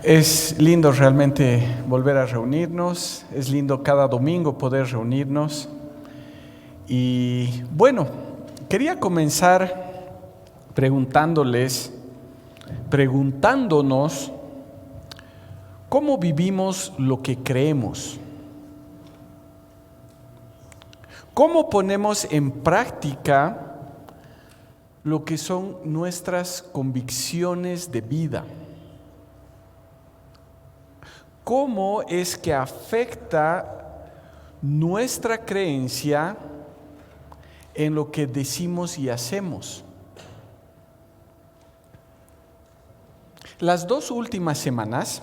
Es lindo realmente volver a reunirnos, es lindo cada domingo poder reunirnos. Y bueno, quería comenzar preguntándonos cómo vivimos lo que creemos. ¿Cómo ponemos en práctica lo que son nuestras convicciones de vida? ¿Cómo es que afecta nuestra creencia en lo que decimos y hacemos? Las 2 últimas semanas,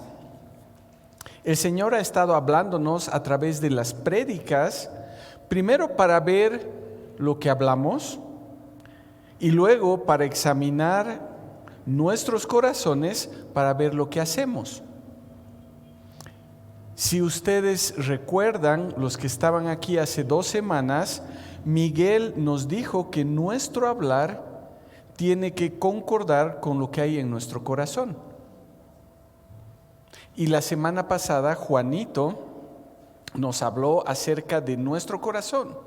el Señor ha estado hablándonos a través de las prédicas, primero para ver lo que hablamos y luego para examinar nuestros corazones para ver lo que hacemos. Si ustedes recuerdan, los que estaban aquí hace 2 semanas, Miguel nos dijo que nuestro hablar tiene que concordar con lo que hay en nuestro corazón. Y la semana pasada Juanito nos habló acerca de nuestro corazón,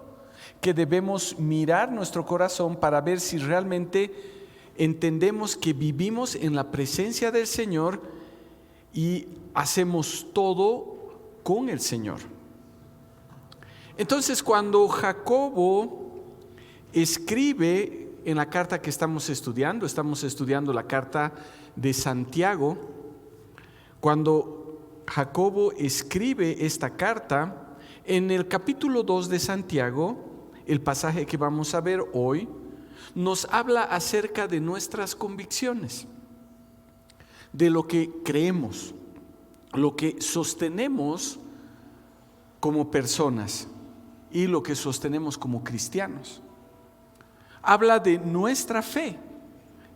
que debemos mirar nuestro corazón para ver si realmente entendemos que vivimos en la presencia del Señor y hacemos todo con el Señor. Entonces, cuando Jacobo escribe en la carta que estamos estudiando la carta de Santiago, cuando Jacobo escribe esta carta, en el capítulo 2 de Santiago, el pasaje que vamos a ver hoy, nos habla acerca de nuestras convicciones, de lo que creemos, lo que sostenemos como personas y lo que sostenemos como cristianos. Habla de nuestra fe,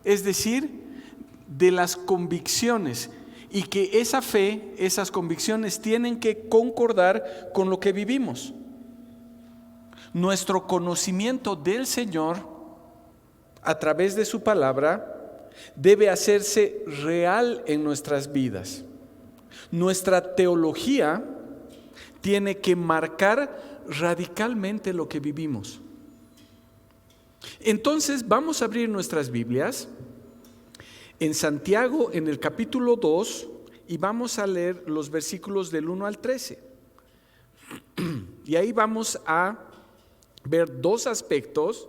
es decir, de las convicciones, y que esa fe, esas convicciones tienen que concordar con lo que vivimos. Nuestro conocimiento del Señor a través de su palabra debe hacerse real en nuestras vidas. Nuestra teología tiene que marcar radicalmente lo que vivimos. Entonces vamos a abrir nuestras Biblias en Santiago, en el capítulo 2, y vamos a leer los versículos del 1 al 13. Y ahí vamos a ver 2 aspectos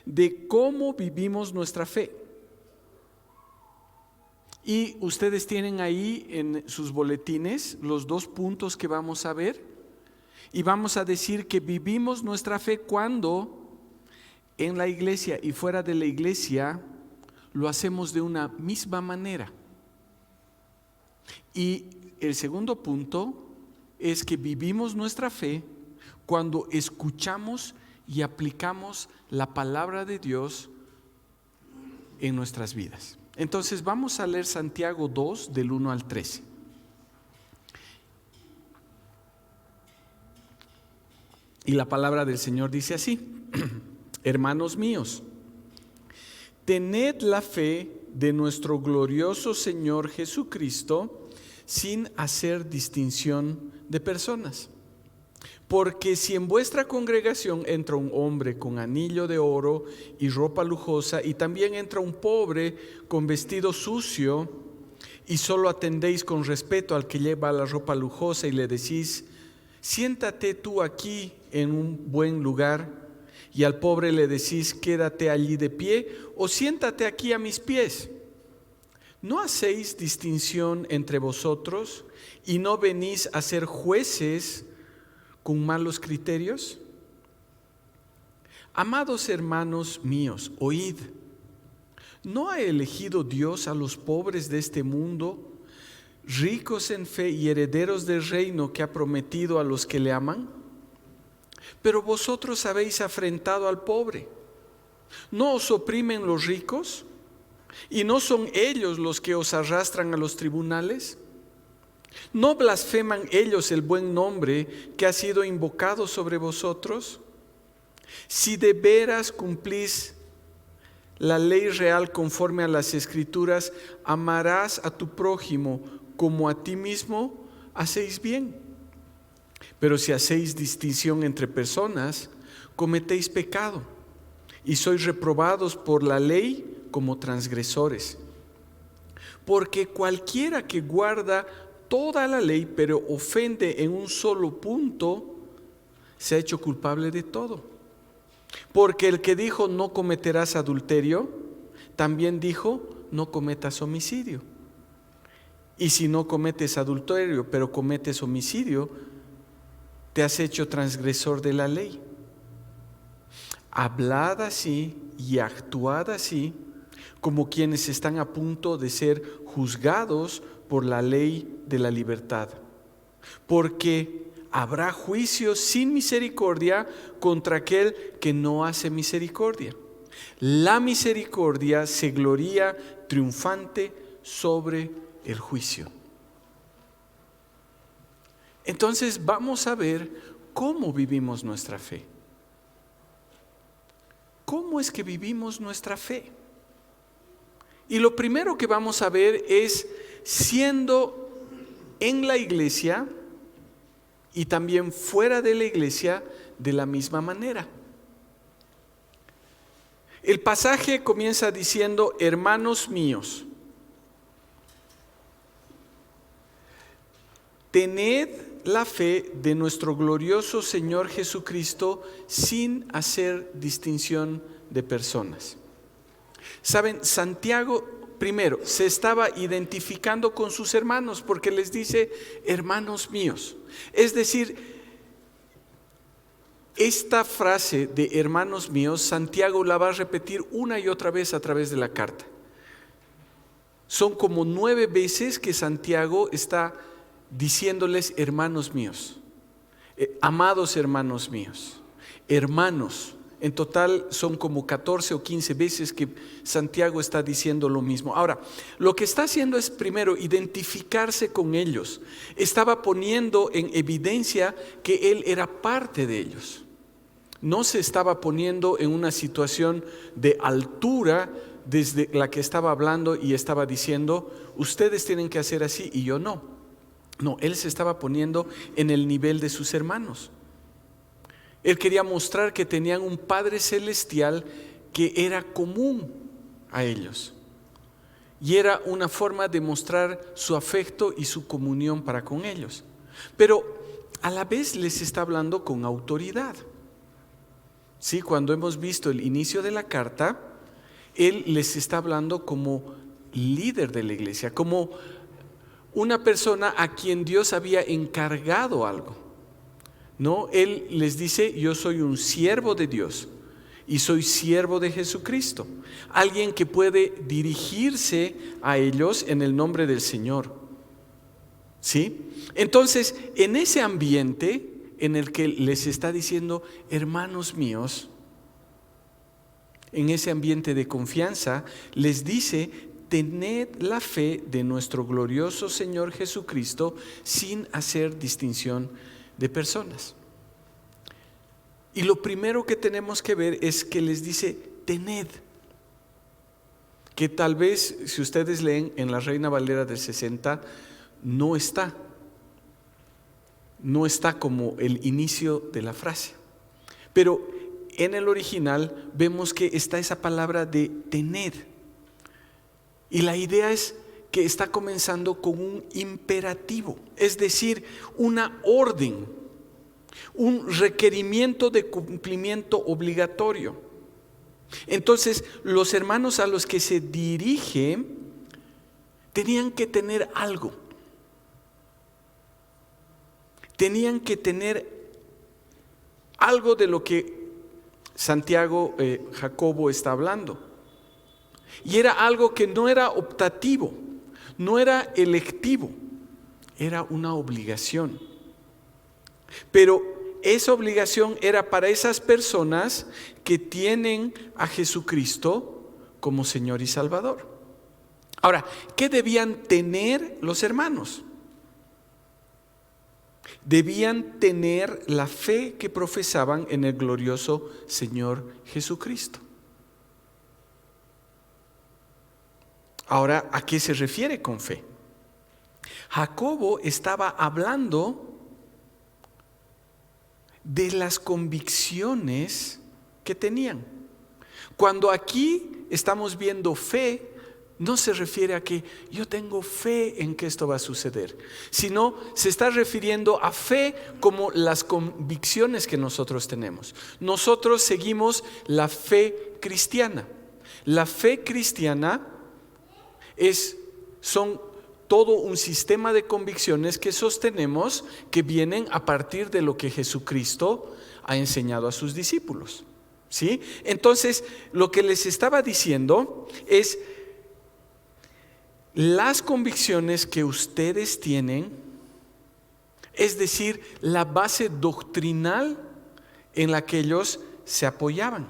de cómo vivimos nuestra fe. Y ustedes tienen ahí en sus boletines los 2 puntos que vamos a ver. Y vamos a decir que vivimos nuestra fe cuando en la iglesia y fuera de la iglesia lo hacemos de una misma manera. Y el segundo punto es que vivimos nuestra fe cuando escuchamos y aplicamos la palabra de Dios en nuestras vidas. Entonces vamos a leer Santiago 2 del 1 al 13. Y la palabra del Señor dice así: Hermanos míos, tened la fe de nuestro glorioso Señor Jesucristo sin hacer distinción de personas. Porque si en vuestra congregación entra un hombre con anillo de oro y ropa lujosa, y también entra un pobre con vestido sucio, y solo atendéis con respeto al que lleva la ropa lujosa y le decís: siéntate tú aquí en un buen lugar, y al pobre le decís: quédate allí de pie, o siéntate aquí a mis pies, ¿no hacéis distinción entre vosotros y no venís a ser jueces con malos criterios? Amados hermanos míos, oíd. ¿No ha elegido Dios a los pobres de este mundo, ricos en fe y herederos del reino que ha prometido a los que le aman? Pero vosotros habéis afrentado al pobre. ¿No os oprimen los ricos? ¿Y no son ellos los que os arrastran a los tribunales? ¿No blasfeman ellos el buen nombre que ha sido invocado sobre vosotros? Si de veras cumplís la ley real conforme a las Escrituras, amarás a tu prójimo como a ti mismo hacéis bien. Pero si hacéis distinción entre personas, cometéis pecado y sois reprobados por la ley como transgresores. Porque cualquiera que guarda toda la ley, pero ofende en un solo punto, se ha hecho culpable de todo. Porque el que dijo no cometerás adulterio, también dijo no cometas homicidio. Y si no cometes adulterio, pero cometes homicidio, te has hecho transgresor de la ley. Hablad así y actuad así, como quienes están a punto de ser juzgados por la ley de la libertad. Porque habrá juicio sin misericordia contra aquel que no hace misericordia. La misericordia se gloría triunfante sobre el juicio. Entonces vamos a ver cómo vivimos nuestra fe. ¿Cómo es que vivimos nuestra fe? Y lo primero que vamos a ver es siendo en la iglesia y también fuera de la iglesia de la misma manera. El pasaje comienza diciendo: hermanos míos, tened la fe de nuestro glorioso Señor Jesucristo sin hacer distinción de personas. Saben, Santiago primero se estaba identificando con sus hermanos porque les dice hermanos míos. Es decir, esta frase de hermanos míos, Santiago la va a repetir una y otra vez a través de la carta. Son como 9 veces que Santiago está diciéndoles hermanos míos, amados hermanos míos, hermanos. En total son como 14 o 15 veces que Santiago está diciendo lo mismo. Ahora, lo que está haciendo es primero identificarse con ellos. Estaba poniendo en evidencia que él era parte de ellos. No se estaba poniendo en una situación de altura desde la que estaba hablando y estaba diciendo, ustedes tienen que hacer así y yo no. No, él se estaba poniendo en el nivel de sus hermanos. Él quería mostrar que tenían un Padre Celestial que era común a ellos. Y era una forma de mostrar su afecto y su comunión para con ellos. Pero a la vez les está hablando con autoridad. Sí, cuando hemos visto el inicio de la carta, él les está hablando como líder de la iglesia, como una persona a quien Dios había encargado algo. No, él les dice, yo soy un siervo de Dios y soy siervo de Jesucristo. Alguien que puede dirigirse a ellos en el nombre del Señor. ¿Sí? Entonces, en ese ambiente en el que les está diciendo, hermanos míos, en ese ambiente de confianza, les dice, tened la fe de nuestro glorioso Señor Jesucristo sin hacer distinción de personas. Y lo primero que tenemos que ver es que les dice tened, que tal vez si ustedes leen en la Reina Valera del 60 no está como el inicio de la frase, pero en el original vemos que está esa palabra de tened y la idea es que está comenzando con un imperativo, es decir, una orden, un requerimiento de cumplimiento obligatorio. Entonces, los hermanos a los que se dirige tenían que tener algo, tenían que tener algo de lo que Jacobo está hablando. Y era algo que no era optativo, no era electivo, era una obligación. Pero esa obligación era para esas personas que tienen a Jesucristo como Señor y Salvador. Ahora, ¿qué debían tener los hermanos? Debían tener la fe que profesaban en el glorioso Señor Jesucristo. Ahora, ¿a qué se refiere con fe? Jacobo estaba hablando de las convicciones que tenían. Cuando aquí estamos viendo fe, no se refiere a que yo tengo fe en que esto va a suceder, sino se está refiriendo a fe como las convicciones que nosotros tenemos. Nosotros seguimos la fe cristiana. La fe cristiana son todo un sistema de convicciones que sostenemos, que vienen a partir de lo que Jesucristo ha enseñado a sus discípulos. ¿Sí? Entonces, lo que les estaba diciendo es: las convicciones que ustedes tienen, es decir, la base doctrinal en la que ellos se apoyaban.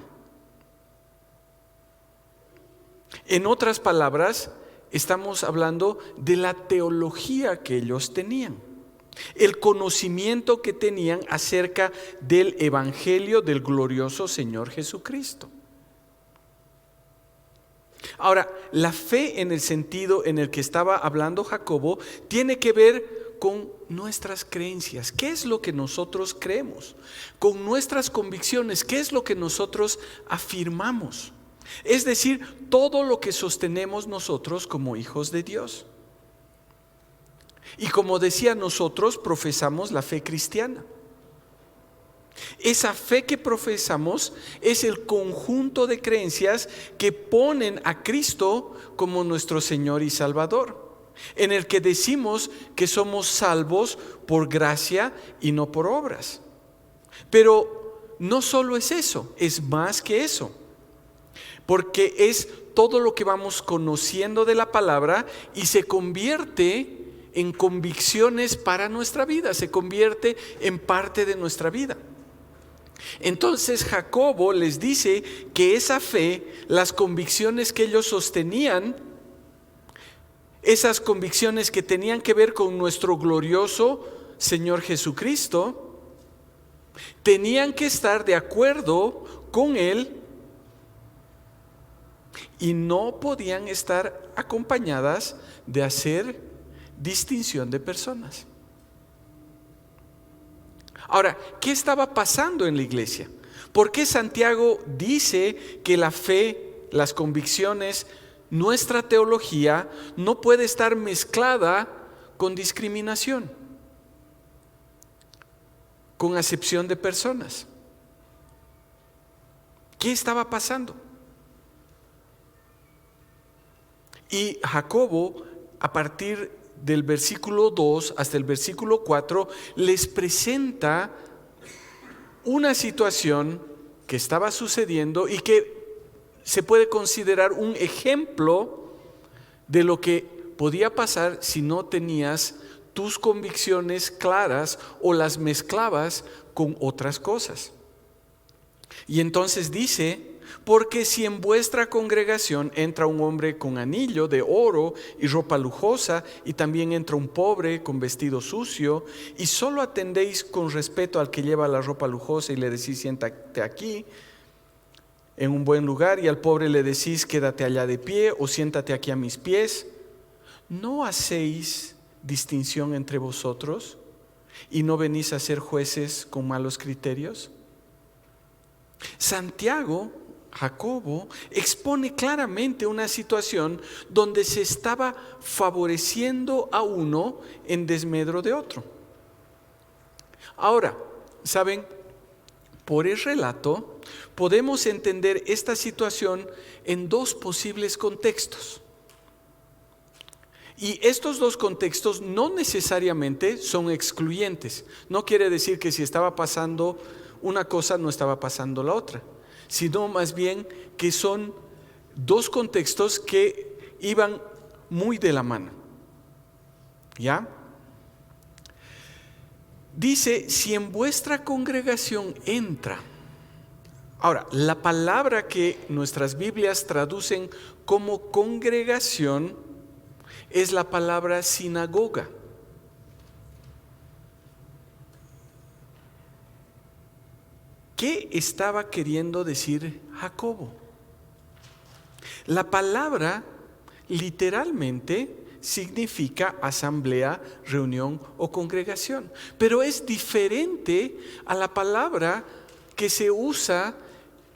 En otras palabras, estamos hablando de la teología que ellos tenían, el conocimiento que tenían acerca del evangelio del glorioso Señor Jesucristo. Ahora, la fe en el sentido en el que estaba hablando Jacobo tiene que ver con nuestras creencias. ¿Qué es lo que nosotros creemos? Con nuestras convicciones, ¿qué es lo que nosotros afirmamos? Es decir, todo lo que sostenemos nosotros como hijos de Dios. Y como decía, nosotros profesamos la fe cristiana. Esa fe que profesamos es el conjunto de creencias que ponen a Cristo como nuestro Señor y Salvador, en el que decimos que somos salvos por gracia y no por obras. Pero no solo es eso, es más que eso, porque es todo lo que vamos conociendo de la palabra y se convierte en convicciones para nuestra vida, se convierte en parte de nuestra vida. Entonces Jacobo les dice que esa fe, las convicciones que ellos sostenían, esas convicciones que tenían que ver con nuestro glorioso Señor Jesucristo, tenían que estar de acuerdo con Él y no podían estar acompañadas de hacer distinción de personas. Ahora, ¿qué estaba pasando en la iglesia? ¿Por qué Santiago dice que la fe, las convicciones, nuestra teología no puede estar mezclada con discriminación, con acepción de personas? ¿Qué estaba pasando? Y Jacobo, a partir del versículo 2 hasta el versículo 4, les presenta una situación que estaba sucediendo y que se puede considerar un ejemplo de lo que podía pasar si no tenías tus convicciones claras o las mezclabas con otras cosas. Y entonces dice: porque si en vuestra congregación entra un hombre con anillo de oro y ropa lujosa, y también entra un pobre con vestido sucio, y solo atendéis con respeto al que lleva la ropa lujosa y le decís: siéntate aquí en un buen lugar, y al pobre le decís: quédate allá de pie, o siéntate aquí a mis pies, ¿no hacéis distinción entre vosotros y no venís a ser jueces con malos criterios? Jacobo expone claramente una situación donde se estaba favoreciendo a uno en desmedro de otro. Ahora, ¿saben? Por el relato podemos entender esta situación en dos posibles contextos. Y estos dos contextos no necesariamente son excluyentes. No quiere decir que si estaba pasando una cosa no estaba pasando la otra, sino más bien que son dos contextos que iban muy de la mano. ¿Ya? Dice: si en vuestra congregación entra. Ahora, la palabra que nuestras Biblias traducen como congregación es la palabra sinagoga. ¿Qué estaba queriendo decir Jacobo? La palabra literalmente significa asamblea, reunión o congregación. Pero es diferente a la palabra que se usa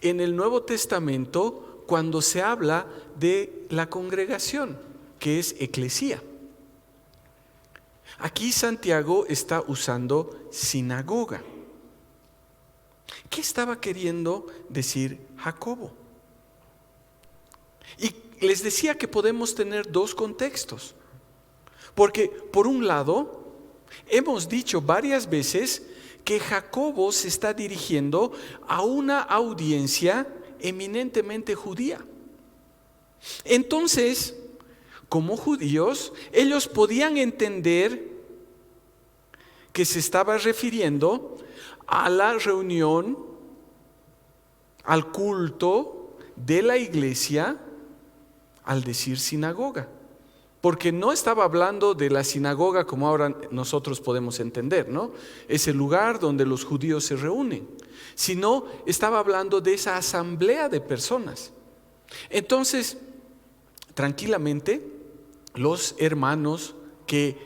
en el Nuevo Testamento cuando se habla de la congregación, que es eclesía. Aquí Santiago está usando sinagoga. ¿Qué estaba queriendo decir Jacobo? Y les decía que podemos tener dos contextos. Porque por un lado, hemos dicho varias veces que Jacobo se está dirigiendo a una audiencia eminentemente judía. Entonces, como judíos, ellos podían entender que se estaba refiriendo a la reunión, al culto de la iglesia, al decir sinagoga. Porque no estaba hablando de la sinagoga como ahora nosotros podemos entender, ¿no? Es el lugar donde los judíos se reúnen. Sino estaba hablando de esa asamblea de personas. Entonces, tranquilamente, los hermanos que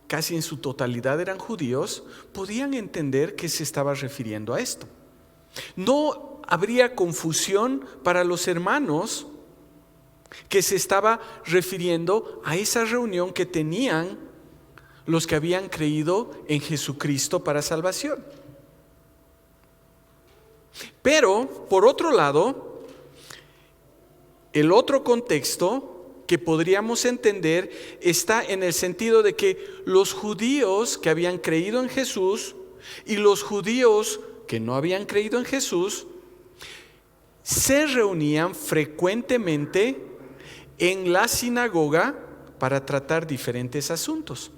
casi en su totalidad eran judíos, podían entender que se estaba refiriendo a esto. No habría confusión para los hermanos que se estaba refiriendo a esa reunión que tenían los que habían creído en Jesucristo para salvación. Pero, por otro lado, el otro contexto que podríamos entender está en el sentido de que los judíos que habían creído en Jesús y los judíos que no habían creído en Jesús se reunían frecuentemente en la sinagoga para tratar diferentes asuntos.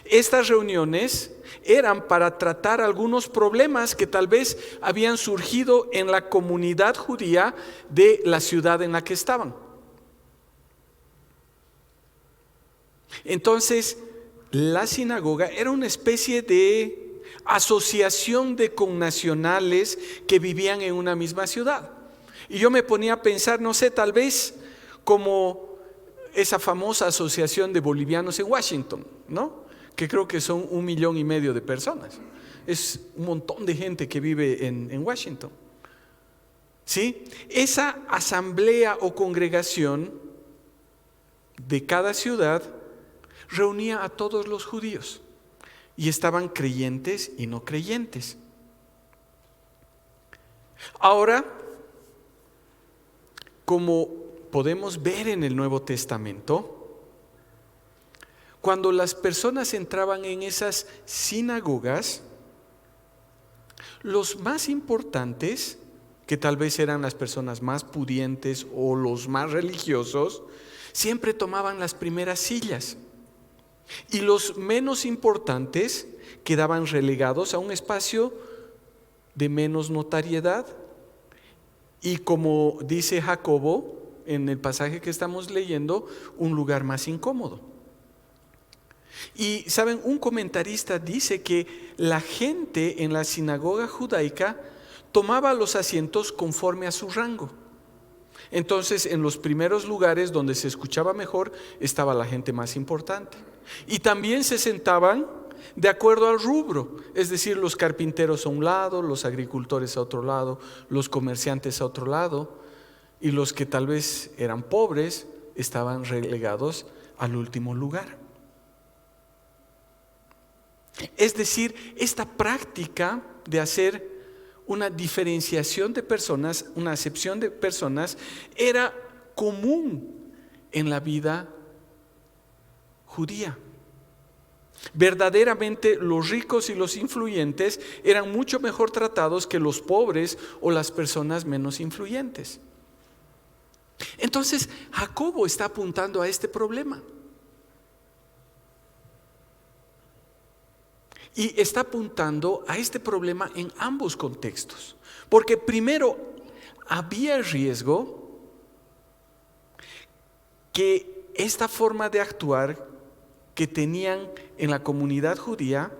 Estas reuniones eran para tratar algunos problemas que tal vez habían surgido en la comunidad judía de la ciudad en la que estaban. Entonces, la sinagoga era una especie de asociación de connacionales que vivían en una misma ciudad. Y yo me ponía a pensar, no sé, tal vez como esa famosa asociación de bolivianos en Washington, ¿no? Que creo que son 1,5 millones de personas. Es un montón de gente que vive en Washington. ¿Sí? Esa asamblea o congregación de cada ciudad reunía a todos los judíos y estaban creyentes y no creyentes. Ahora, como podemos ver en el Nuevo Testamento, cuando las personas entraban en esas sinagogas, los más importantes, que tal vez eran las personas más pudientes o los más religiosos, siempre tomaban las primeras sillas. Y los menos importantes quedaban relegados a un espacio de menos notoriedad. Y como dice Jacobo en el pasaje que estamos leyendo, un lugar más incómodo. Y saben, un comentarista dice que la gente en la sinagoga judaica tomaba los asientos conforme a su rango. Entonces, en los primeros lugares donde se escuchaba mejor estaba la gente más importante. Y también se sentaban de acuerdo al rubro, es decir, los carpinteros a un lado, los agricultores a otro lado, los comerciantes a otro lado, y los que tal vez eran pobres estaban relegados al último lugar. Es decir, esta práctica de hacer una diferenciación de personas, una acepción de personas, era común en la vida judía. Verdaderamente los ricos y los influyentes eran mucho mejor tratados que los pobres o las personas menos influyentes. Entonces, Jacobo está apuntando a este problema. Y está apuntando a este problema en ambos contextos. Porque primero, había riesgo que esta forma de actuar que tenían en la comunidad judía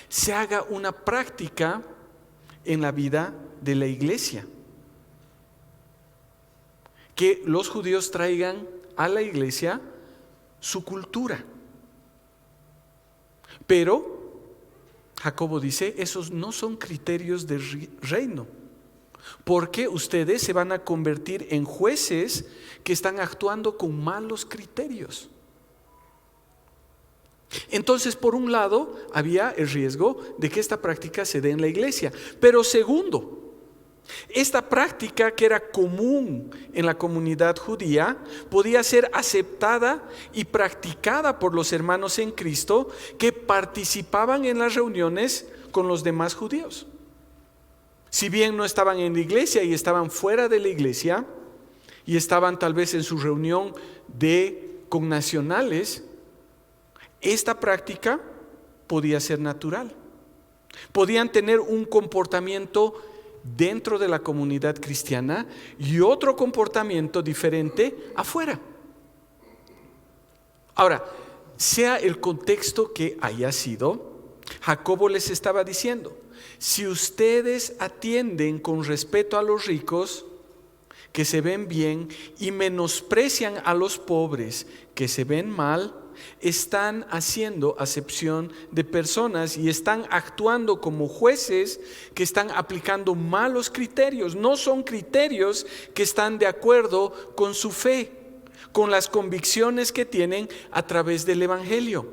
se haga una práctica en la vida de la iglesia. Que los judíos traigan a la iglesia su cultura. Pero Jacobo dice, esos no son criterios de reino, porque ustedes se van a convertir en jueces que están actuando con malos criterios. Entonces, por un lado, había el riesgo de que esta práctica se dé en la iglesia. Pero segundo, esta práctica que era común en la comunidad judía podía ser aceptada y practicada por los hermanos en Cristo que participaban en las reuniones con los demás judíos. Si bien no estaban en la iglesia y estaban fuera de la iglesia y estaban tal vez en su reunión de connacionales, esta práctica podía ser natural. Podían tener un comportamiento dentro de la comunidad cristiana y otro comportamiento diferente afuera. Ahora, sea el contexto que haya sido, Jacobo les estaba diciendo, si ustedes atienden con respeto a los ricos, que se ven bien, y menosprecian a los pobres, que se ven mal, están haciendo acepción de personas y están actuando como jueces que están aplicando malos criterios. No son criterios que están de acuerdo con su fe, con las convicciones que tienen a través del Evangelio.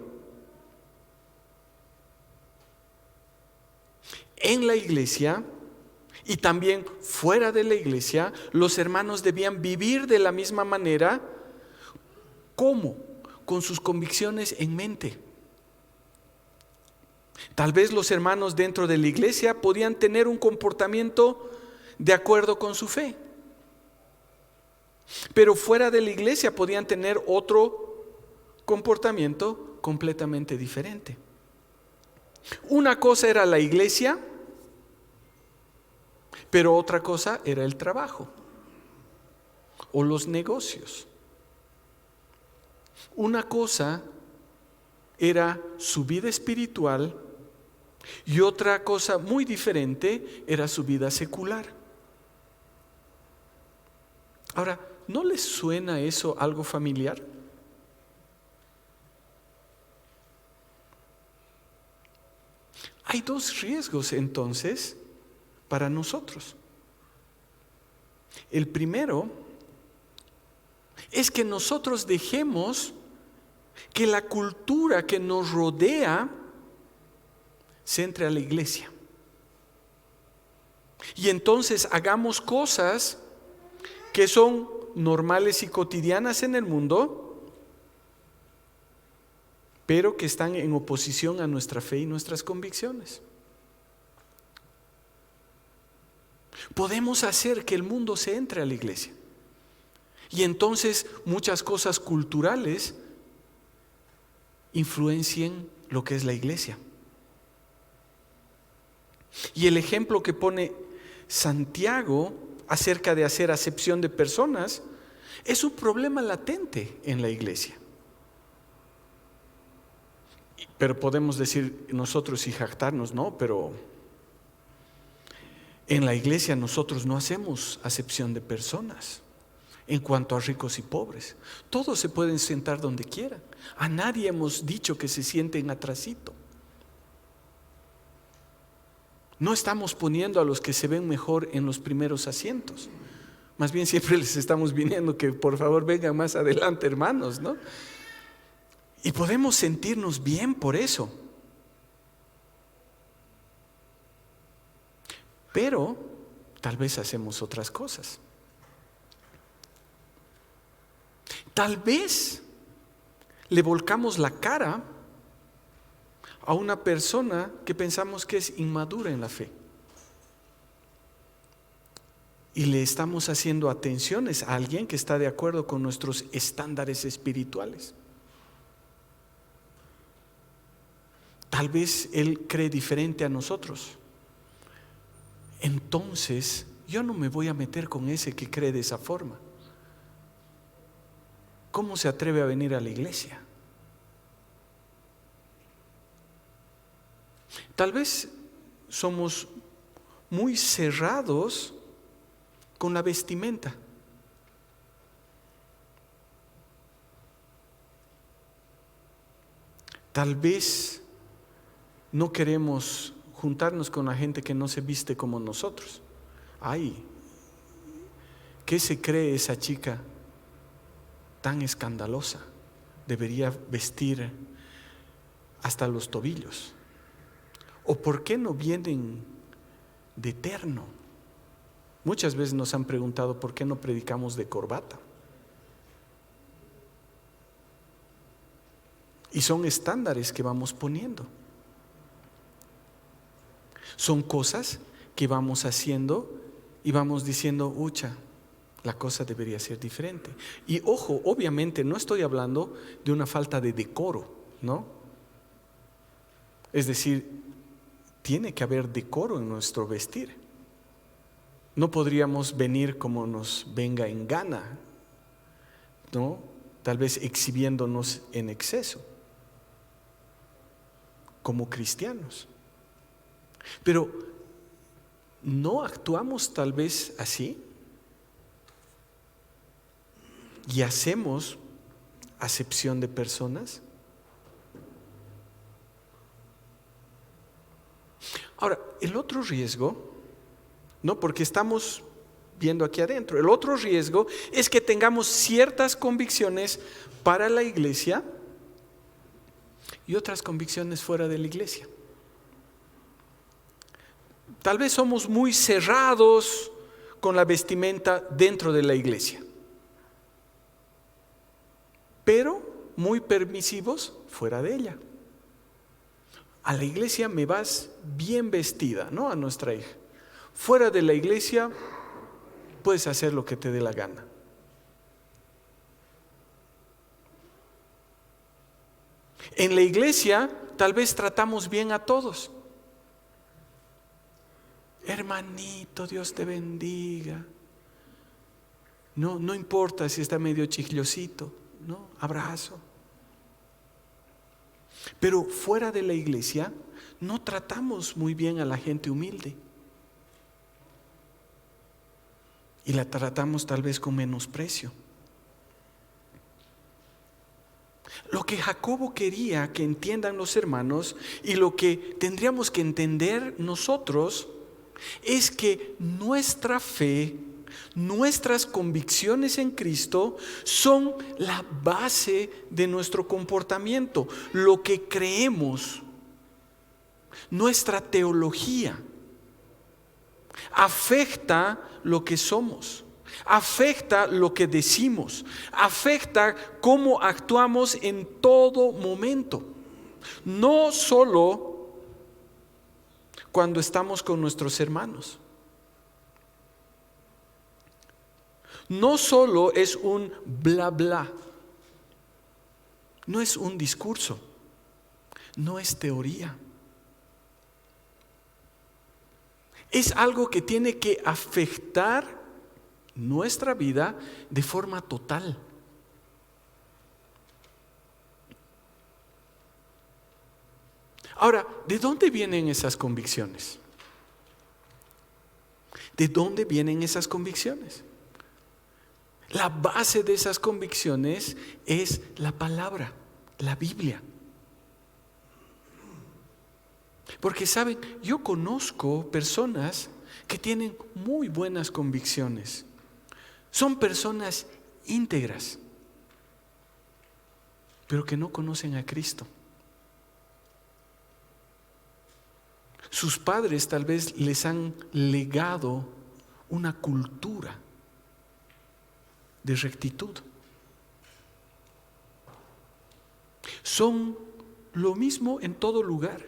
En la iglesia y también fuera de la iglesia, los hermanos debían vivir de la misma manera. ¿Cómo? Con sus convicciones en mente. Tal vez los hermanos dentro de la iglesia podían tener un comportamiento de acuerdo con su fe, pero fuera de la iglesia podían tener otro comportamiento completamente diferente. Una cosa era la iglesia, pero otra cosa era el trabajo o los negocios. Una cosa era su vida espiritual y otra cosa muy diferente era su vida secular. Ahora, ¿no les suena eso algo familiar? Hay dos riesgos entonces para nosotros. El primero es que nosotros dejemos que la cultura que nos rodea se entre a la iglesia. Y entonces hagamos cosas que son normales y cotidianas en el mundo, pero que están en oposición a nuestra fe y nuestras convicciones. Podemos hacer que el mundo se entre a la iglesia. Y entonces muchas cosas culturales influencien lo que es la iglesia. Y el ejemplo que pone Santiago acerca de hacer acepción de personas es un problema latente en la iglesia. Pero podemos decir nosotros y jactarnos, no, pero en la iglesia nosotros no hacemos acepción de personas. En cuanto a ricos y pobres, todos se pueden sentar donde quieran. A nadie hemos dicho que se sienten atrasito. No estamos poniendo a los que se ven mejor en los primeros asientos. Más bien siempre les estamos viniendo que por favor vengan más adelante, hermanos, ¿no? Y podemos sentirnos bien por eso. Pero tal vez hacemos otras cosas. Tal vez le volcamos la cara a una persona que pensamos que es inmadura en la fe. Y le estamos haciendo atenciones a alguien que está de acuerdo con nuestros estándares espirituales. Tal vez él cree diferente a nosotros. Entonces, yo no me voy a meter con ese que cree de esa forma. ¿Cómo se atreve a venir a la iglesia? Tal vez somos muy cerrados con la vestimenta. Tal vez no queremos juntarnos con la gente que no se viste como nosotros. Ay, ¿qué se cree esa chica tan escandalosa? Debería vestir hasta los tobillos. ¿O por qué no vienen de terno? Muchas veces nos han preguntado por qué no predicamos de corbata. Y son estándares que vamos poniendo. Son cosas que vamos haciendo y vamos diciendo, ucha, la cosa debería ser diferente. Y ojo, obviamente no estoy hablando de una falta de decoro, ¿no? Es decir, tiene que haber decoro en nuestro vestir. No podríamos venir como nos venga en gana, ¿no? Tal vez exhibiéndonos en exceso, como cristianos. Pero ¿no actuamos tal vez así? ¿Y hacemos acepción de personas? Ahora, el otro riesgo, no, porque estamos viendo aquí adentro, el otro riesgo es que tengamos ciertas convicciones para la iglesia y otras convicciones fuera de la iglesia. Tal vez somos muy cerrados con la vestimenta dentro de la iglesia, pero muy permisivos fuera de ella. A la iglesia me vas bien vestida, ¿no? A nuestra hija. Fuera de la iglesia puedes hacer lo que te dé la gana. En la iglesia tal vez tratamos bien a todos. Hermanito, Dios te bendiga. No importa si está medio chiclosito, ¿no? Abrazo. Pero fuera de la iglesia no tratamos muy bien a la gente humilde. Y la tratamos tal vez con menosprecio. Lo que Jacobo quería que entiendan los hermanos y lo que tendríamos que entender nosotros es que nuestra fe, nuestras convicciones en Cristo son la base de nuestro comportamiento, lo que creemos, nuestra teología afecta lo que somos, afecta lo que decimos, afecta cómo actuamos en todo momento, no solo cuando estamos con nuestros hermanos. No solo es un bla bla, no es un discurso, no es teoría. Es algo que tiene que afectar nuestra vida de forma total. Ahora, ¿de dónde vienen esas convicciones? ¿De dónde vienen esas convicciones? La base de esas convicciones es la palabra, la Biblia. Porque saben, yo conozco personas que tienen muy buenas convicciones. Son personas íntegras, pero que no conocen a Cristo. Sus padres tal vez les han legado una cultura de rectitud. Son lo mismo en todo lugar.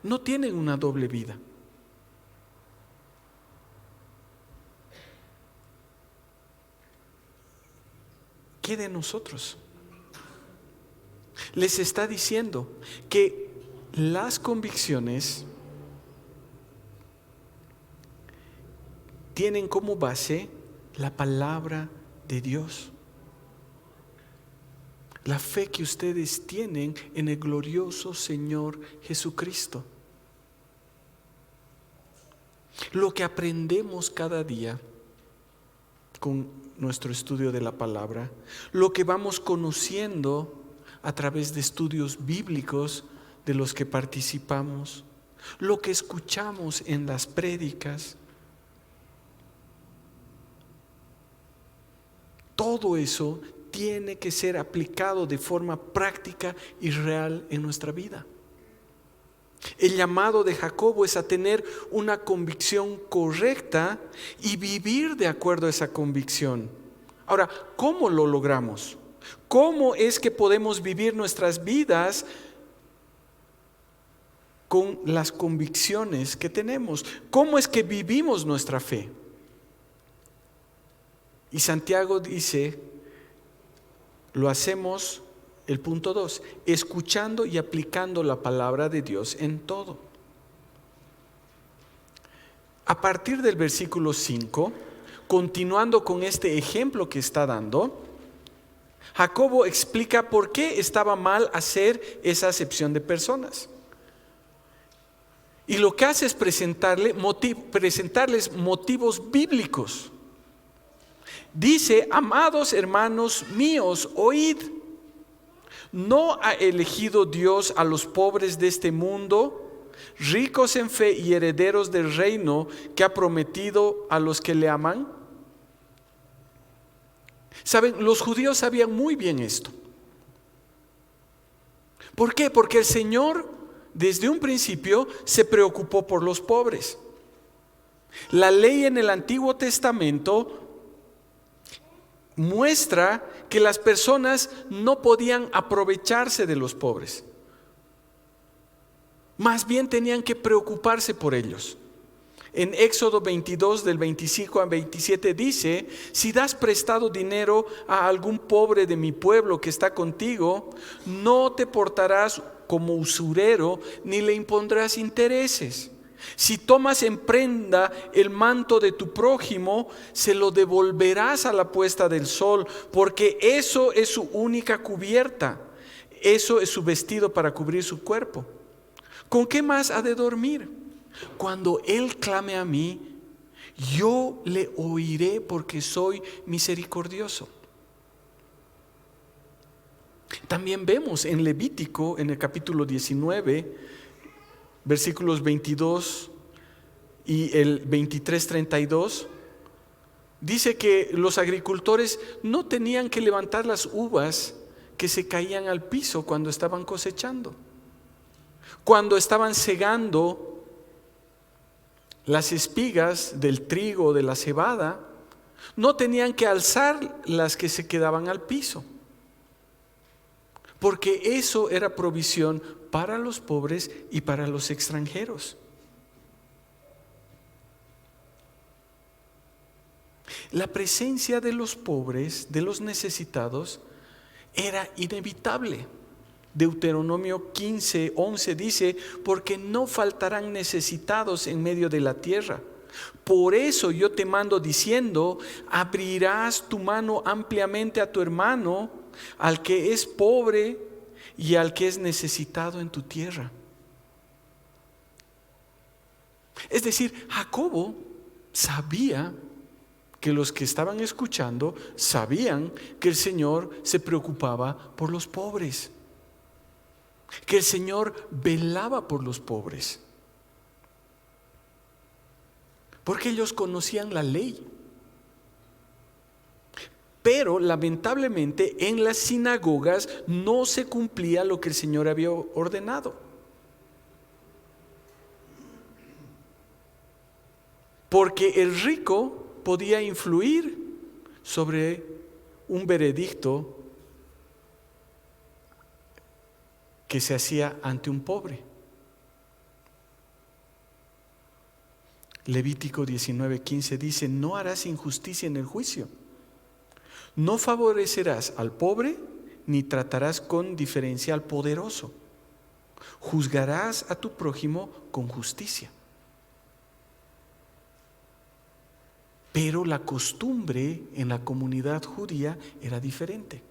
No tienen una doble vida. ¿Qué de nosotros? Les está diciendo que las convicciones tienen como base la palabra de Dios. La fe que ustedes tienen en el glorioso Señor Jesucristo. Lo que aprendemos cada día con nuestro estudio de la palabra, lo que vamos conociendo a través de estudios bíblicos de los que participamos, lo que escuchamos en las prédicas. Todo eso tiene que ser aplicado de forma práctica y real en nuestra vida. El llamado de Jacobo es a tener una convicción correcta y vivir de acuerdo a esa convicción. Ahora, ¿cómo lo logramos? ¿Cómo es que podemos vivir nuestras vidas con las convicciones que tenemos? ¿Cómo es que vivimos nuestra fe? Y Santiago dice, lo hacemos, el punto 2, escuchando y aplicando la palabra de Dios en todo. A partir del versículo 5, continuando con este ejemplo que está dando, Jacobo explica por qué estaba mal hacer esa acepción de personas. Y lo que hace es presentarles motivos bíblicos. Dice, amados hermanos míos, oíd, ¿no ha elegido Dios a los pobres de este mundo, ricos en fe y herederos del reino que ha prometido a los que le aman? Saben, los judíos sabían muy bien esto. ¿Por qué? Porque el Señor desde un principio se preocupó por los pobres. La ley en el Antiguo Testamento muestra que las personas no podían aprovecharse de los pobres. Más bien tenían que preocuparse por ellos. En Éxodo 22 del 25 al 27 dice, si das prestado dinero a algún pobre de mi pueblo que está contigo, no te portarás como usurero ni le impondrás intereses. Si tomas en prenda el manto de tu prójimo, se lo devolverás a la puesta del sol, porque eso es su única cubierta, eso es su vestido para cubrir su cuerpo. ¿Con qué más ha de dormir? Cuando él clame a mí, yo le oiré porque soy misericordioso. También vemos en Levítico, en el capítulo 19, versículos 22 y el 23-32, dice que los agricultores no tenían que levantar las uvas que se caían al piso cuando estaban cosechando. Cuando estaban segando las espigas del trigo, de la cebada, no tenían que alzar las que se quedaban al piso, porque eso era provisión para los pobres y para los extranjeros. La presencia de los pobres, de los necesitados, era inevitable. Deuteronomio 15:11 dice, porque no faltarán necesitados en medio de la tierra. Por eso yo te mando diciendo, abrirás tu mano ampliamente a tu hermano, al que es pobre y al que es necesitado en tu tierra. Es decir, Jacobo sabía que los que estaban escuchando sabían que el Señor se preocupaba por los pobres, que el Señor velaba por los pobres, porque ellos conocían la ley. Pero lamentablemente en las sinagogas no se cumplía lo que el Señor había ordenado. Porque el rico podía influir sobre un veredicto que se hacía ante un pobre. Levítico 19:15 dice, no harás injusticia en el juicio. No favorecerás al pobre, ni tratarás con diferencia al poderoso. Juzgarás a tu prójimo con justicia. Pero la costumbre en la comunidad judía era diferente.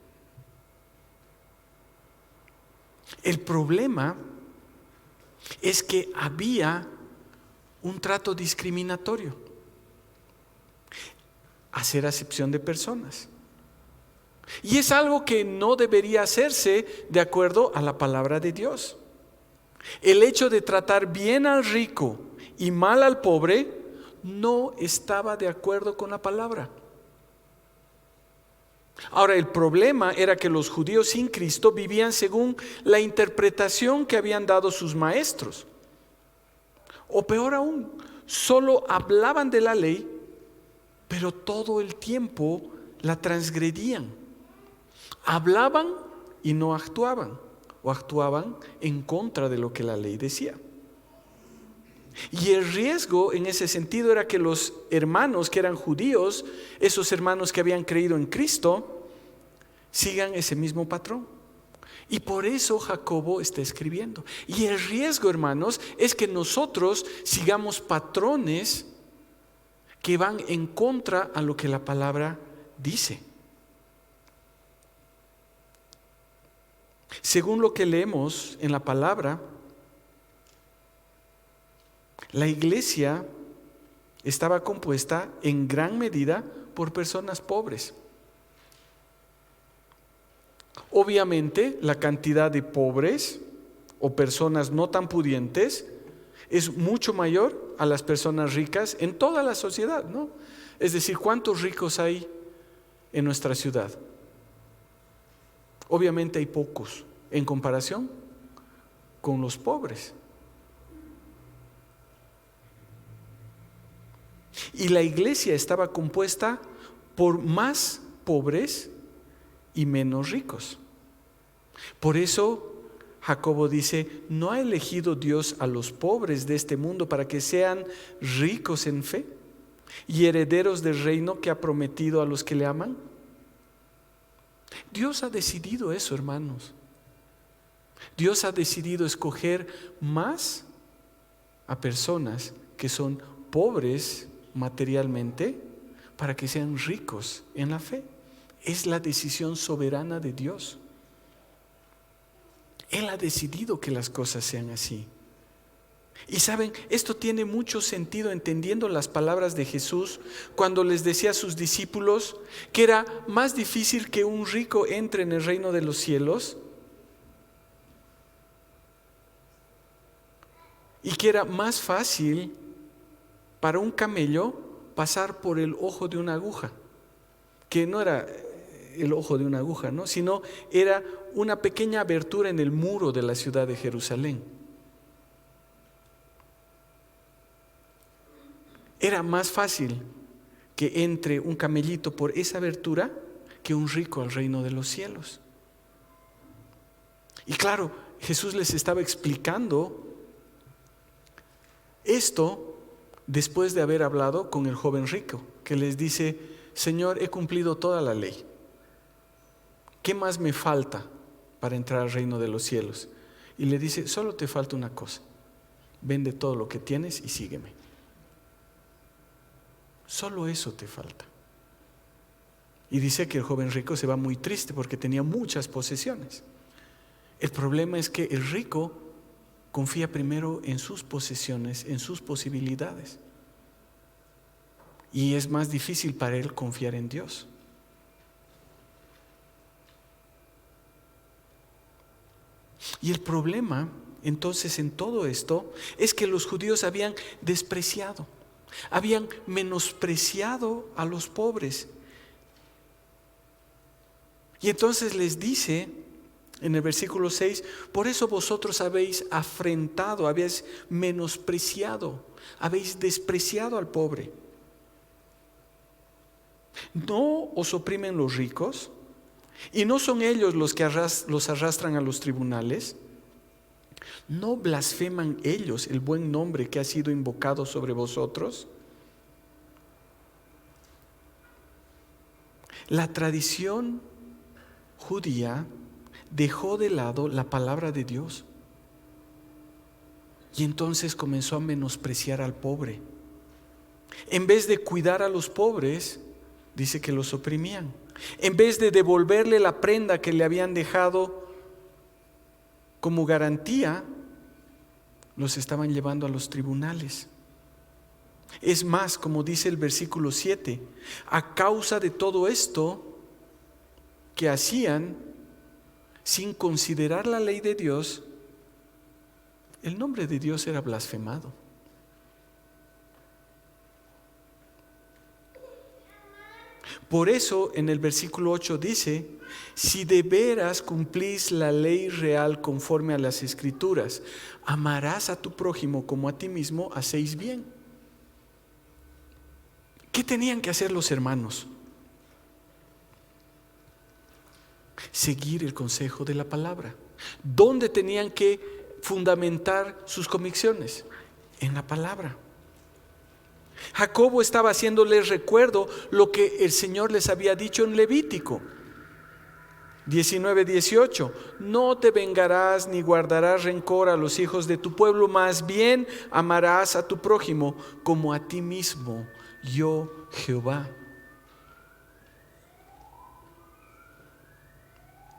El problema es que había un trato discriminatorio, hacer acepción de personas. Y es algo que no debería hacerse de acuerdo a la palabra de Dios. El hecho de tratar bien al rico y mal al pobre no estaba de acuerdo con la palabra. Ahora, el problema era que los judíos sin Cristo vivían según la interpretación que habían dado sus maestros. O peor aún, solo hablaban de la ley, pero todo el tiempo la transgredían. Hablaban y no actuaban, o actuaban en contra de lo que la ley decía. Y el riesgo en ese sentido era que los hermanos que eran judíos, esos hermanos que habían creído en Cristo, sigan ese mismo patrón. Y por eso Jacobo está escribiendo. Y el riesgo, hermanos, es que nosotros sigamos patrones que van en contra a lo que la palabra dice. Según lo que leemos en la palabra, la iglesia estaba compuesta en gran medida por personas pobres. Obviamente, la cantidad de pobres o personas no tan pudientes es mucho mayor a las personas ricas en toda la sociedad, ¿no? Es decir, ¿cuántos ricos hay en nuestra ciudad? Obviamente hay pocos en comparación con los pobres. Y la iglesia estaba compuesta por más pobres y menos ricos. Por eso Jacobo dice, ¿no ha elegido Dios a los pobres de este mundo para que sean ricos en fe y herederos del reino que ha prometido a los que le aman? Dios ha decidido eso, hermanos. Dios ha decidido escoger más a personas que son pobres materialmente para que sean ricos en la fe. Es la decisión soberana de Dios. Él ha decidido que las cosas sean así. Y saben, esto tiene mucho sentido entendiendo las palabras de Jesús cuando les decía a sus discípulos que era más difícil que un rico entre en el reino de los cielos y que era más fácil para un camello pasar por el ojo de una aguja, que no era el ojo de una aguja, ¿no? Sino era una pequeña abertura en el muro de la ciudad de Jerusalén. Era más fácil que entre un camellito por esa abertura que un rico al reino de los cielos. Y claro, Jesús les estaba explicando esto después de haber hablado con el joven rico, que les dice, Señor, he cumplido toda la ley. ¿Qué más me falta para entrar al reino de los cielos? Y le dice, solo te falta una cosa. Vende todo lo que tienes y sígueme. Solo eso te falta. Y dice que el joven rico se va muy triste porque tenía muchas posesiones. El problema es que el rico confía primero en sus posesiones, en sus posibilidades. Y es más difícil para él confiar en Dios. Y el problema, entonces, en todo esto, es que los judíos habían despreciado, habían menospreciado a los pobres. Y entonces les dice en el versículo 6, por eso vosotros habéis afrentado, habéis menospreciado, habéis despreciado al pobre. ¿No os oprimen los ricos? ¿Y no son ellos los que los arrastran a los tribunales? ¿No blasfeman ellos el buen nombre que ha sido invocado sobre vosotros? La tradición judía dejó de lado la palabra de Dios y entonces comenzó a menospreciar al pobre. En vez de cuidar a los pobres, dice que los oprimían. En vez de devolverle la prenda que le habían dejado como garantía, los estaban llevando a los tribunales. Es más, como dice el versículo 7, a causa de todo esto, que hacían sin considerar la ley de Dios, el nombre de Dios era blasfemado. Por eso en el versículo 8 dice: si de veras cumplís la ley real conforme a las Escrituras, amarás a tu prójimo como a ti mismo, hacéis bien. ¿Qué tenían que hacer los hermanos? Seguir el consejo de la palabra. ¿Dónde tenían que fundamentar sus convicciones? En la palabra. Jacobo estaba haciéndoles recuerdo lo que el Señor les había dicho en Levítico 19:18: no te vengarás ni guardarás rencor a los hijos de tu pueblo, más bien amarás a tu prójimo como a ti mismo, yo Jehová.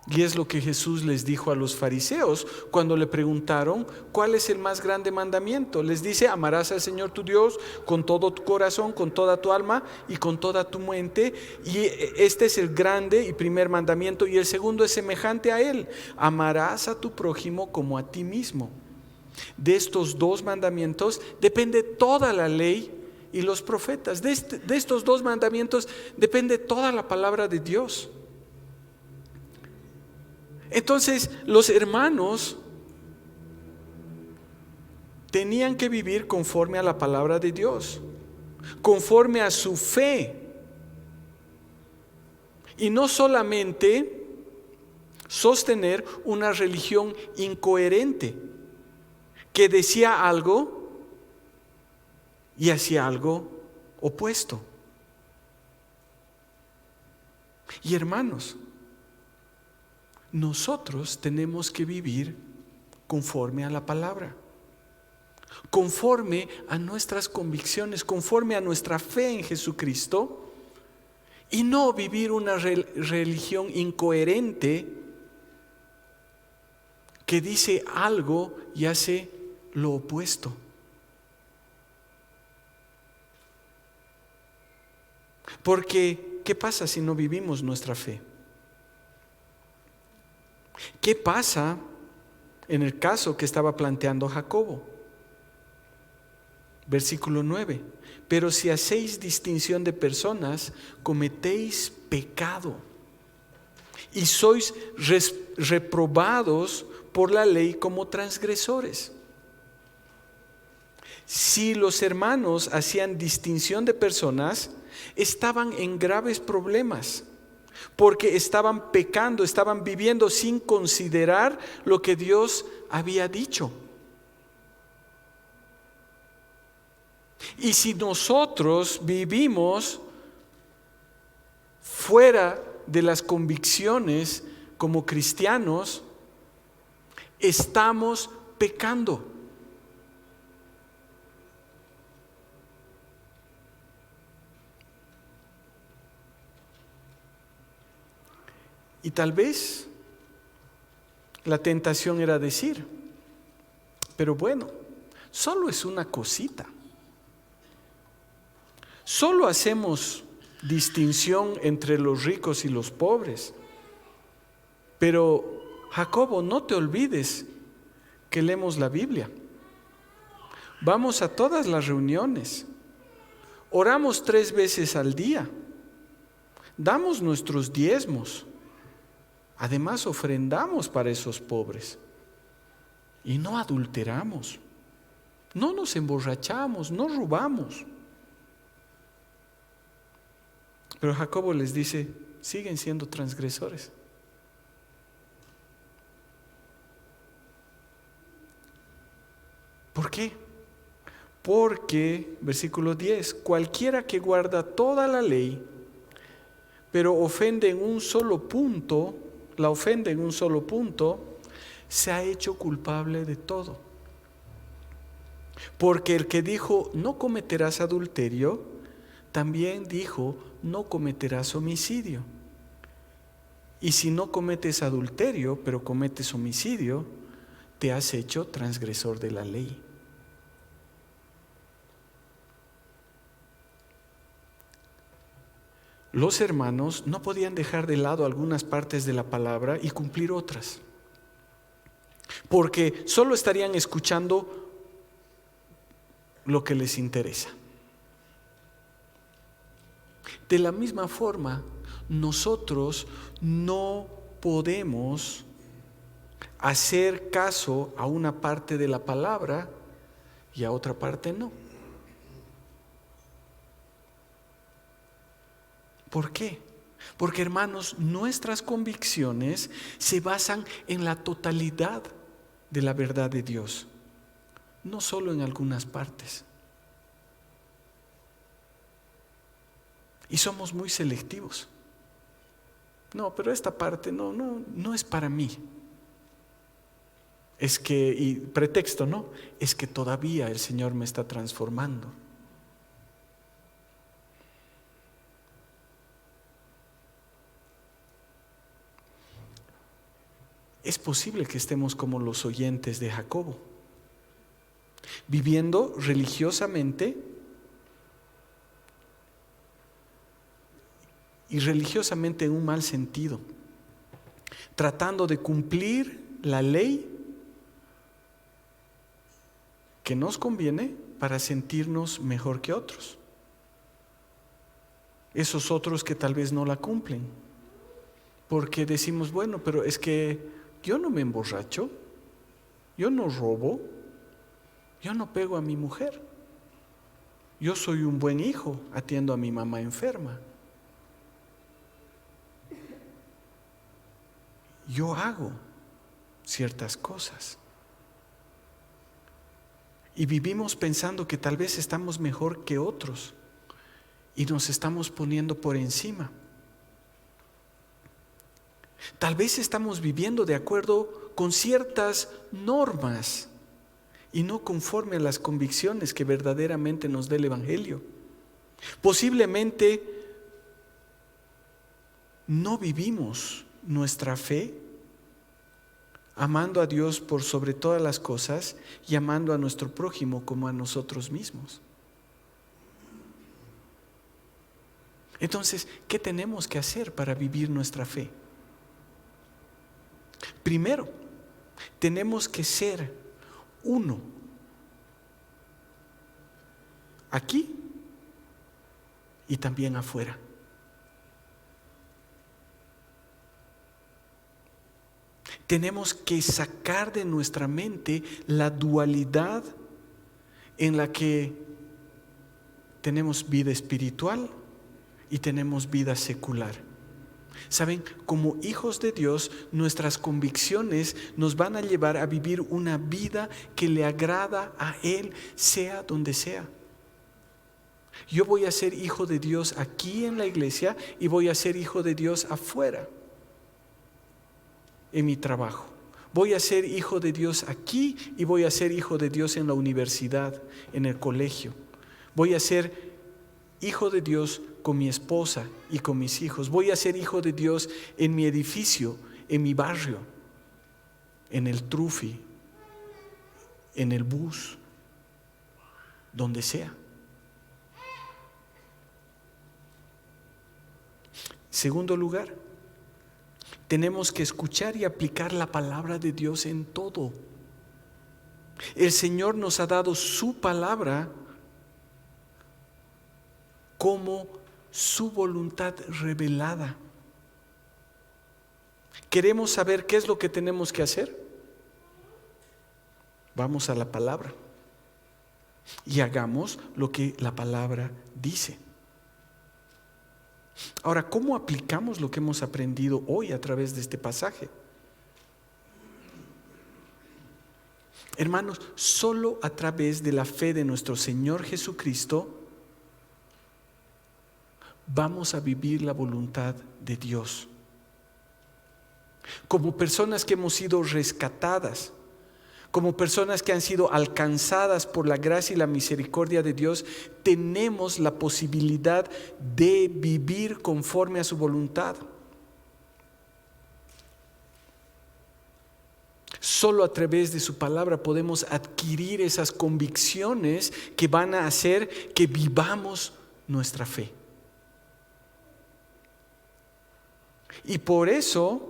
Y es lo que Jesús les dijo a los fariseos cuando le preguntaron cuál es el más grande mandamiento. Les dice: amarás al Señor tu Dios con todo tu corazón, con toda tu alma y con toda tu mente. Y este es el grande y primer mandamiento, y el segundo es semejante a él: amarás a tu prójimo como a ti mismo. De estos dos mandamientos depende toda la ley y los profetas. De estos dos mandamientos depende toda la palabra de Dios. Entonces los hermanos tenían que vivir conforme a la palabra de Dios, conforme a su fe, y no solamente sostener una religión incoherente que decía algo y hacía algo opuesto. Y hermanos, nosotros tenemos que vivir conforme a la palabra, conforme a nuestras convicciones, conforme a nuestra fe en Jesucristo, y no vivir una religión incoherente que dice algo y hace lo opuesto. Porque, ¿qué pasa si no vivimos nuestra fe? ¿Qué pasa en el caso que estaba planteando Jacobo? Versículo 9: pero si hacéis distinción de personas, cometéis pecado y sois reprobados por la ley como transgresores. Si los hermanos hacían distinción de personas, estaban en graves problemas, porque estaban pecando, estaban viviendo sin considerar lo que Dios había dicho. Y si nosotros vivimos fuera de las convicciones como cristianos, estamos pecando. Y tal vez la tentación era decir: pero bueno, solo es una cosita. Solo hacemos distinción entre los ricos y los pobres. Pero Jacobo, no te olvides que leemos la Biblia. Vamos a todas las reuniones. Oramos 3 veces al día. Damos nuestros diezmos. Además, ofrendamos para esos pobres. Y no adulteramos. No nos emborrachamos, no robamos. Pero Jacobo les dice: siguen siendo transgresores. ¿Por qué? Porque, versículo 10, cualquiera que guarda toda la ley, pero ofende en un solo punto, la ofende en un solo punto, se ha hecho culpable de todo. Porque el que dijo: no cometerás adulterio, también dijo: no cometerás homicidio. Y si no cometes adulterio, pero cometes homicidio, te has hecho transgresor de la ley. los hermanos no podían dejar de lado algunas partes de la palabra y cumplir otras, porque solo estarían escuchando lo que les interesa. De la misma forma, nosotros no podemos hacer caso a una parte de la palabra y a otra parte no. ¿Por qué? Porque, hermanos, nuestras convicciones se basan en la totalidad de la verdad de Dios, no solo en algunas partes. Y somos muy selectivos. No, pero esta parte no es para mí. Es que, y pretexto, ¿no? Es que todavía el Señor me está transformando. Es posible que estemos como los oyentes de Jacobo, viviendo religiosamente y religiosamente en un mal sentido, tratando de cumplir la ley que nos conviene para sentirnos mejor que otros. Esos otros que tal vez no la cumplen, porque decimos, bueno, pero es que yo no me emborracho, yo no robo, yo no pego a mi mujer, yo soy un buen hijo, atiendo a mi mamá enferma. Yo hago ciertas cosas. Y vivimos pensando que tal vez estamos mejor que otros y nos estamos poniendo por encima. Tal vez estamos viviendo de acuerdo con ciertas normas y no conforme a las convicciones que verdaderamente nos da el Evangelio. Posiblemente no vivimos nuestra fe amando a Dios por sobre todas las cosas y amando a nuestro prójimo como a nosotros mismos. Entonces, ¿qué tenemos que hacer para vivir nuestra fe? Primero, tenemos que ser uno, aquí y también afuera. Tenemos que sacar de nuestra mente la dualidad en la que tenemos vida espiritual y tenemos vida secular. Saben, como hijos de Dios, nuestras convicciones nos van a llevar a vivir una vida que le agrada a Él, sea donde sea. Yo voy a ser hijo de Dios aquí en la iglesia y voy a ser hijo de Dios afuera, en mi trabajo. Voy a ser hijo de Dios aquí y voy a ser hijo de Dios en la universidad, en el colegio. Voy a ser hijo de Dios con mi esposa y con mis hijos. Voy a ser hijo de Dios en mi edificio, en mi barrio, en el trufi, en el bus, donde sea. Segundo lugar, tenemos que escuchar y aplicar la palabra de Dios en todo. El Señor nos ha dado su palabra como su voluntad revelada. ¿Queremos saber qué es lo que tenemos que hacer? Vamos a la palabra y hagamos lo que la palabra dice. Ahora, ¿cómo aplicamos lo que hemos aprendido hoy a través de este pasaje? Hermanos, solo a través de la fe de nuestro Señor Jesucristo vamos a vivir la voluntad de Dios. Como personas que hemos sido rescatadas, como personas que han sido alcanzadas por la gracia y la misericordia de Dios, tenemos la posibilidad de vivir conforme a su voluntad. Solo a través de su palabra podemos adquirir esas convicciones que van a hacer que vivamos nuestra fe. Y por eso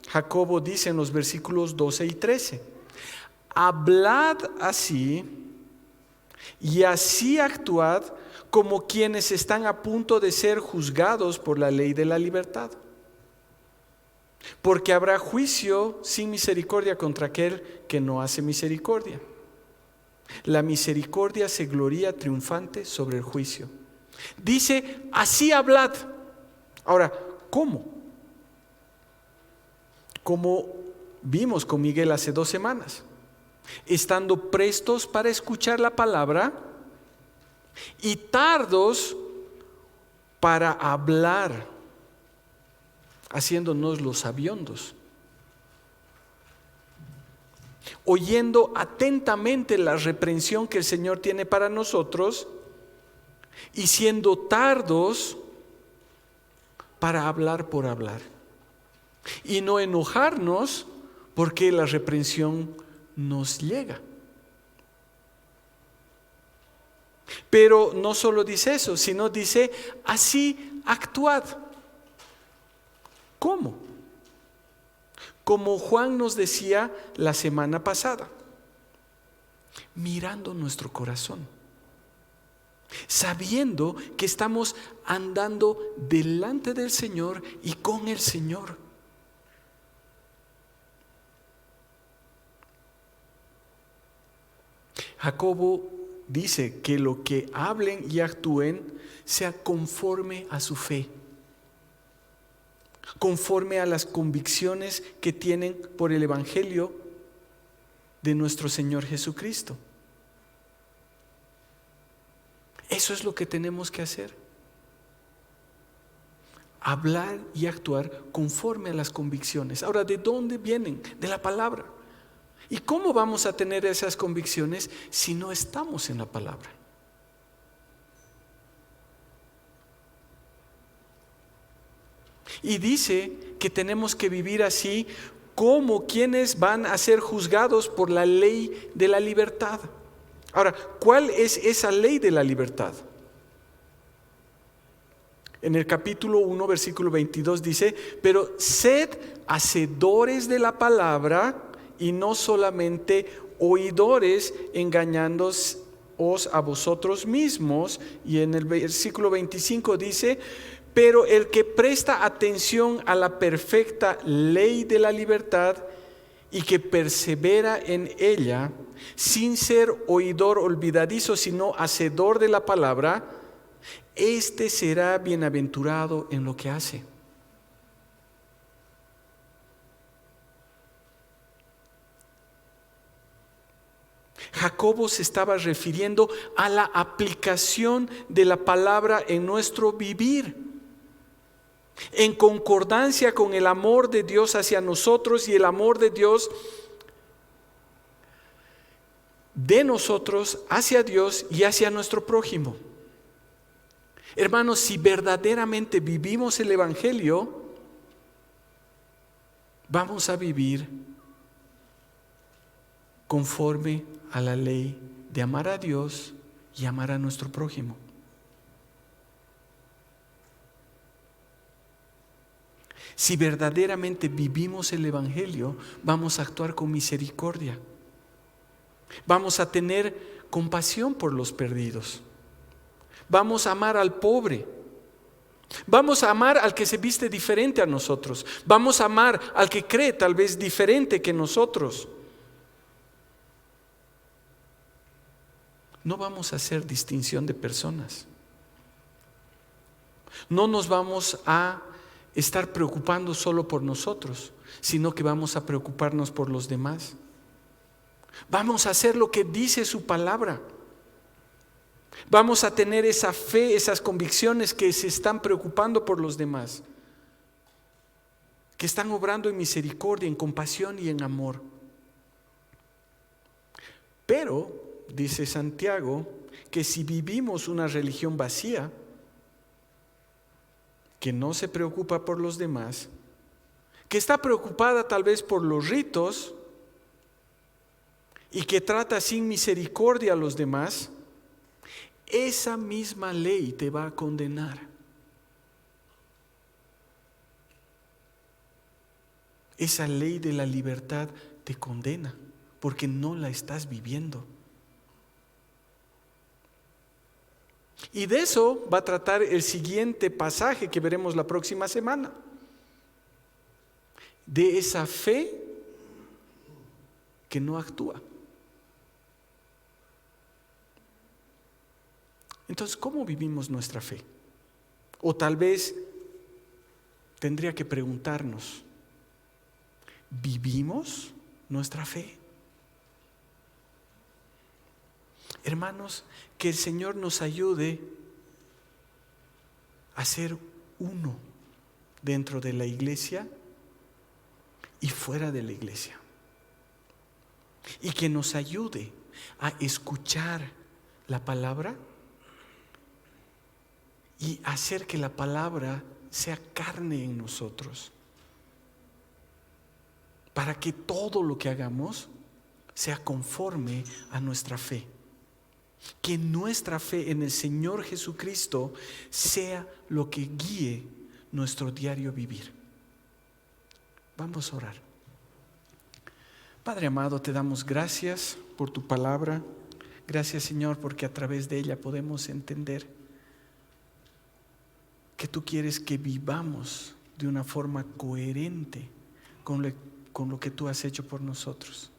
Jacobo dice en los versículos 12 y 13, hablad así y así actuad como quienes están a punto de ser juzgados por la ley de la libertad. Porque habrá juicio sin misericordia contra aquel que no hace misericordia. La misericordia se gloría triunfante sobre el juicio. Dice, así hablad. Ahora, ¿cómo? Como vimos con Miguel hace 2 semanas. Estando prestos para escuchar la palabra y tardos para hablar, haciéndonos los sabiondos, oyendo atentamente la reprensión que el Señor tiene para nosotros y siendo tardos para hablar por hablar y no enojarnos porque la reprensión nos llega. Pero no solo dice eso, sino dice, así actuad. ¿Cómo? Como Juan nos decía la semana pasada, mirando nuestro corazón, sabiendo que estamos andando delante del Señor y con el Señor. Jacobo dice que lo que hablen y actúen sea conforme a su fe, conforme a las convicciones que tienen por el Evangelio de nuestro Señor Jesucristo. Eso es lo que tenemos que hacer. Hablar y actuar conforme a las convicciones. Ahora, ¿de dónde vienen? De la palabra. ¿Y cómo vamos a tener esas convicciones si no estamos en la palabra? Y dice que tenemos que vivir así como quienes van a ser juzgados por la ley de la libertad. Ahora, ¿cuál es esa ley de la libertad? En el capítulo 1, versículo 22 dice, pero sed hacedores de la palabra y no solamente oidores, engañándoos a vosotros mismos. Y en el versículo 25 dice, pero el que presta atención a la perfecta ley de la libertad y que persevera en ella, sin ser oidor olvidadizo, sino hacedor de la palabra, este será bienaventurado en lo que hace. Jacobo se estaba refiriendo a la aplicación de la palabra en nuestro vivir, en concordancia con el amor de Dios hacia nosotros y el amor de Dios de nosotros hacia Dios y hacia nuestro prójimo. Hermanos, si verdaderamente vivimos el Evangelio, vamos a vivir conforme a la ley de amar a Dios y amar a nuestro prójimo. Si verdaderamente vivimos el Evangelio, vamos a actuar con misericordia. Vamos a tener compasión por los perdidos. Vamos a amar al pobre. Vamos a amar al que se viste diferente a nosotros. Vamos a amar al que cree tal vez diferente que nosotros. No vamos a hacer distinción de personas. No nos vamos a estar preocupando solo por nosotros, sino que vamos a preocuparnos por los demás. Vamos a hacer lo que dice su palabra. Vamos a tener esa fe, esas convicciones que se están preocupando por los demás, que están obrando en misericordia, en compasión y en amor. Pero dice Santiago que si vivimos una religión vacía, que no se preocupa por los demás, que está preocupada tal vez por los ritos y que trata sin misericordia a los demás, esa misma ley te va a condenar. Esa ley de la libertad te condena porque no la estás viviendo. Y de eso va a tratar el siguiente pasaje que veremos la próxima semana. De esa fe que no actúa. Entonces, ¿cómo vivimos nuestra fe? O tal vez tendría que preguntarnos, ¿vivimos nuestra fe? Hermanos, que el Señor nos ayude a ser uno dentro de la iglesia y fuera de la iglesia. Y que nos ayude a escuchar la palabra y hacer que la palabra sea carne en nosotros. Para que todo lo que hagamos sea conforme a nuestra fe. Que nuestra fe en el Señor Jesucristo sea lo que guíe nuestro diario vivir. Vamos a orar. Padre amado, te damos gracias por tu palabra. Gracias, Señor, porque a través de ella podemos entender que tú quieres que vivamos de una forma coherente con lo que tú has hecho por nosotros.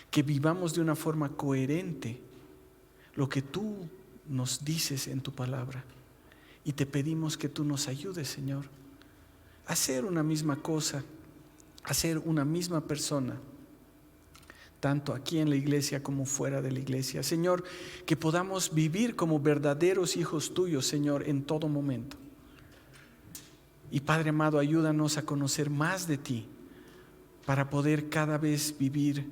Que vivamos de una forma coherente lo que tú nos dices en tu palabra. Y te pedimos que tú nos ayudes, Señor, a hacer una misma cosa, a ser una misma persona, tanto aquí en la iglesia como fuera de la iglesia. Señor, que podamos vivir como verdaderos hijos tuyos, Señor, en todo momento. Y Padre amado, ayúdanos a conocer más de ti para poder cada vez vivir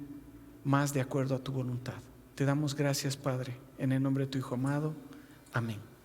más de acuerdo a tu voluntad. Te damos gracias, Padre, en el nombre de tu Hijo amado. Amén.